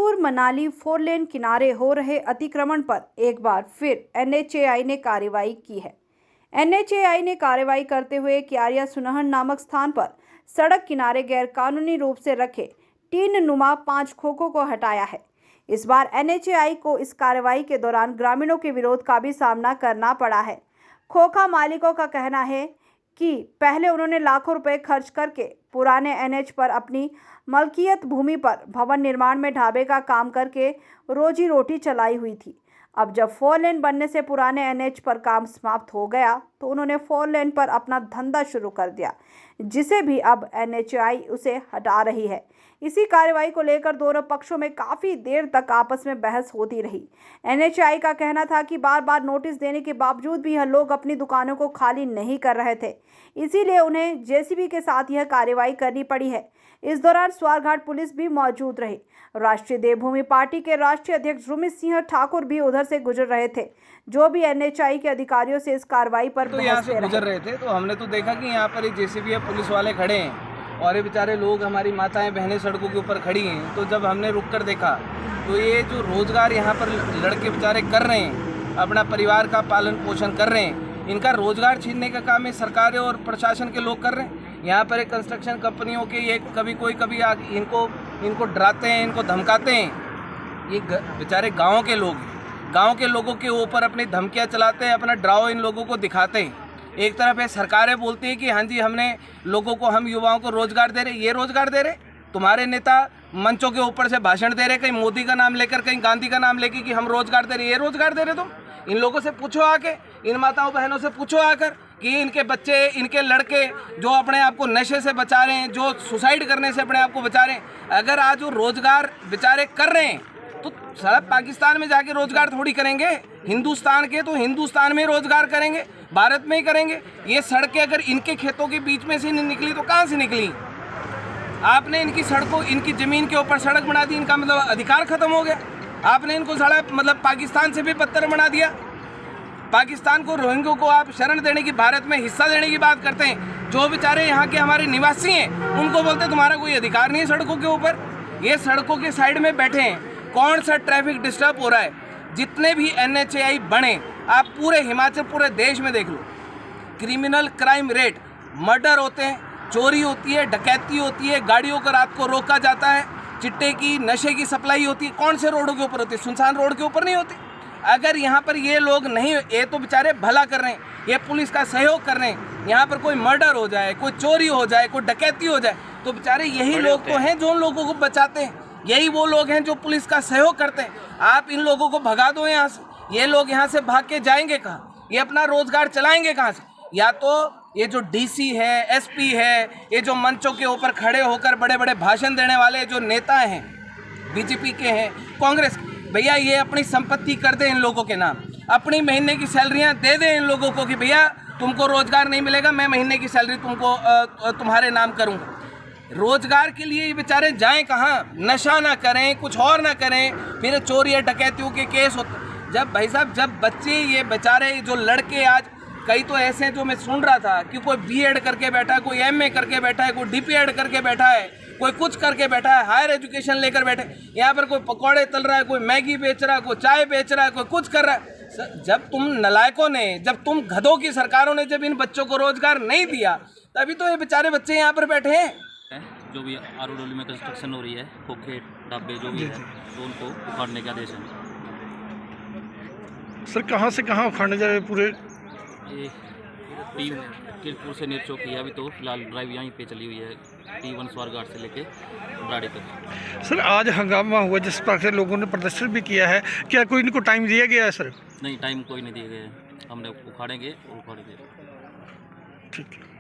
कानपुर मनाली 4 लेन किनारे हो रहे अतिक्रमण पर एक बार फिर NHAI ने कार्रवाई की है। NHAI ने कार्रवाई करते हुए क्यारिया सुनहन नामक स्थान पर सड़क किनारे गैरकानूनी रूप से रखे टीन नुमा 5 खोखों को हटाया है। इस बार NHAI को इस कार्रवाई के दौरान ग्रामीणों के विरोध का भी सामना करना पड़ा है। खोखा मालिकों का कहना है कि पहले उन्होंने लाखों रुपए खर्च करके पुराने NH पर अपनी मलकियत भूमि पर भवन निर्माण में ढाबे का काम करके रोजी रोटी चलाई हुई थी। अब जब 4 लेन बनने से पुराने NH पर काम समाप्त हो गया तो उन्होंने 4 लेन पर अपना धंधा शुरू कर दिया, जिसे भी अब NHAI उसे हटा रही है। इसी कार्रवाई को लेकर दोनों पक्षों में काफ़ी देर तक आपस में बहस होती रही। NHAI का कहना था कि बार बार नोटिस देने के बावजूद भी यह लोग अपनी दुकानों को खाली नहीं कर रहे थे, इसीलिए उन्हें JCB के साथ यह कार्रवाई करनी पड़ी है। इस दौरान स्वारघाट पुलिस भी मौजूद रही। राष्ट्रीय देवभूमि पार्टी के राष्ट्रीय अध्यक्ष रुमित सिंह ठाकुर भी उधर से गुजर रहे थे, जो भी NHAI के अधिकारियों से इस कार्रवाई पर बहस से गुजर रहे थे। तो हमने तो देखा कि यहाँ पर JCB या पुलिस वाले खड़े हैं और ये बेचारे लोग, हमारी माताएं बहनें सड़कों के ऊपर खड़ी हैं। तो जब हमने रुक कर देखा तो ये जो रोजगार यहाँ पर लड़के बेचारे कर रहे हैं, अपना परिवार का पालन पोषण कर रहे हैं, इनका रोजगार छीनने का काम है सरकार और प्रशासन के लोग कर रहे हैं। यहाँ पर एक कंस्ट्रक्शन कंपनियों के ये कभी इनको डराते हैं, इनको धमकाते हैं। ये बेचारे गाँव के लोग हैं, गाँव के लोगों के ऊपर अपनी धमकियाँ चलाते हैं, अपना डराव इन लोगों को दिखाते हैं। एक तरफ है सरकारें बोलती है कि हाँ जी हमने लोगों को, हम युवाओं को रोजगार दे रहे। ये रोजगार दे रहे, तुम्हारे नेता मंचों के ऊपर से भाषण दे रहे, कहीं मोदी का नाम लेकर, कहीं गांधी का नाम लेकर कि हम रोजगार दे रहे। ये रोजगार दे रहे तुम? इन लोगों से पूछो आके, इन माताओं बहनों से पूछो आकर कि इनके बच्चे, इनके लड़के जो अपने आप को नशे से बचा रहे हैं, जो सुसाइड करने से अपने आप को बचा रहे हैं, अगर आज वो रोजगार बेचारे कर रहे हैं तो सारा पाकिस्तान में जाके रोजगार थोड़ी करेंगे। हिंदुस्तान के तो हिंदुस्तान में रोजगार करेंगे, भारत में ही करेंगे। ये सड़कें अगर इनके खेतों के बीच में से नहीं निकली तो कहाँ से निकली? आपने इनकी सड़कों, इनकी ज़मीन के ऊपर सड़क बना दी, इनका मतलब अधिकार खत्म हो गया। आपने इनको सारा मतलब पाकिस्तान से भी बदतर बना दिया। पाकिस्तान को, रोहिंग्यों को आप शरण देने की, भारत में हिस्सा देने की बात करते हैं। जो बेचारे यहाँ के हमारे निवासी हैं उनको बोलते तुम्हारा कोई अधिकार नहीं है सड़कों के ऊपर। ये सड़कों के साइड में बैठे हैं, कौन सा ट्रैफिक डिस्टर्ब हो रहा है? जितने भी NHAI बने, आप पूरे हिमाचल, पूरे देश में देख लो, क्रिमिनल क्राइम रेट, मर्डर होते हैं, चोरी होती है, डकैती होती है, गाड़ियों को रात को रोका जाता है, चिट्टे की, नशे की सप्लाई होती है। कौन से रोडों के ऊपर होती है? सुनसान रोड के ऊपर नहीं होती। अगर यहाँ पर ये लोग नहीं, ये तो बेचारे भला कर रहे हैं, ये पुलिस का सहयोग कर रहे हैं। यहाँ पर कोई मर्डर हो जाए, कोई चोरी हो जाए, कोई डकैती हो जाए, तो बेचारे यही लोग तो हैं जो उन लोगों को बचाते हैं। यही वो लोग हैं जो पुलिस का सहयोग करते हैं। आप इन लोगों को भगा दो यहाँ से, ये लोग यहाँ से भाग के जाएंगे कहाँ? ये अपना रोजगार चलाएंगे कहाँ से? या तो ये जो DC है, SP है, ये जो मंचों के ऊपर खड़े होकर बड़े बड़े भाषण देने वाले जो नेता हैं, BJP के हैं, कांग्रेस, भैया ये अपनी संपत्ति कर दें इन लोगों के नाम, अपनी महीने की सैलरियाँ दे दें इन लोगों को कि भैया तुमको रोजगार नहीं मिलेगा, मैं महीने की सैलरी तुमको तुम्हारे नाम करूँगा। रोजगार के लिए ये बेचारे जाएं कहाँ? नशा ना करें, कुछ और ना करें, फिर चोरी या डकैतियों के केस होते। जब भाई साहब, जब बच्चे, ये बेचारे जो लड़के, आज कई तो ऐसे हैं जो मैं सुन रहा था कि कोई B.Ed करके बैठा है, कोई MA करके बैठा है, कोई DPEd करके बैठा है, कोई कुछ करके बैठा है, हायर एजुकेशन लेकर बैठे। यहाँ पर कोई पकौड़े तल रहा है, कोई मैगी बेच रहा है, कोई चाय बेच रहा है, कोई कुछ कर रहा है। जब तुम नलायकों ने, जब तुम गधों की सरकारों ने जब इन बच्चों को रोजगार नहीं दिया, तभी तो ये बेचारे बच्चे यहाँ पर बैठे हैं। जो भी ROW में कंस्ट्रक्शन हो रही है, खोखे ढाबे जो भी है, तो उनको उखाड़ने का आदेश है। सर कहाँ से कहाँ उखाड़ने जा रहे हैं? पूरे ये टीम किरपुर से नीरचो की है। अभी तो फिलहाल ड्राइव यहीं पे चली हुई है, T1 स्वारघाट से लेके बराड़ी तक। सर आज हंगामा हुआ, जिस प्रकार से लोगों ने प्रदर्शन भी किया है, क्या कोई इनको टाइम दिया गया है? सर नहीं, टाइम कोई नहीं दिया गया है, हमने उखाड़ेंगे और उखाड़ेंगे। ठीक है।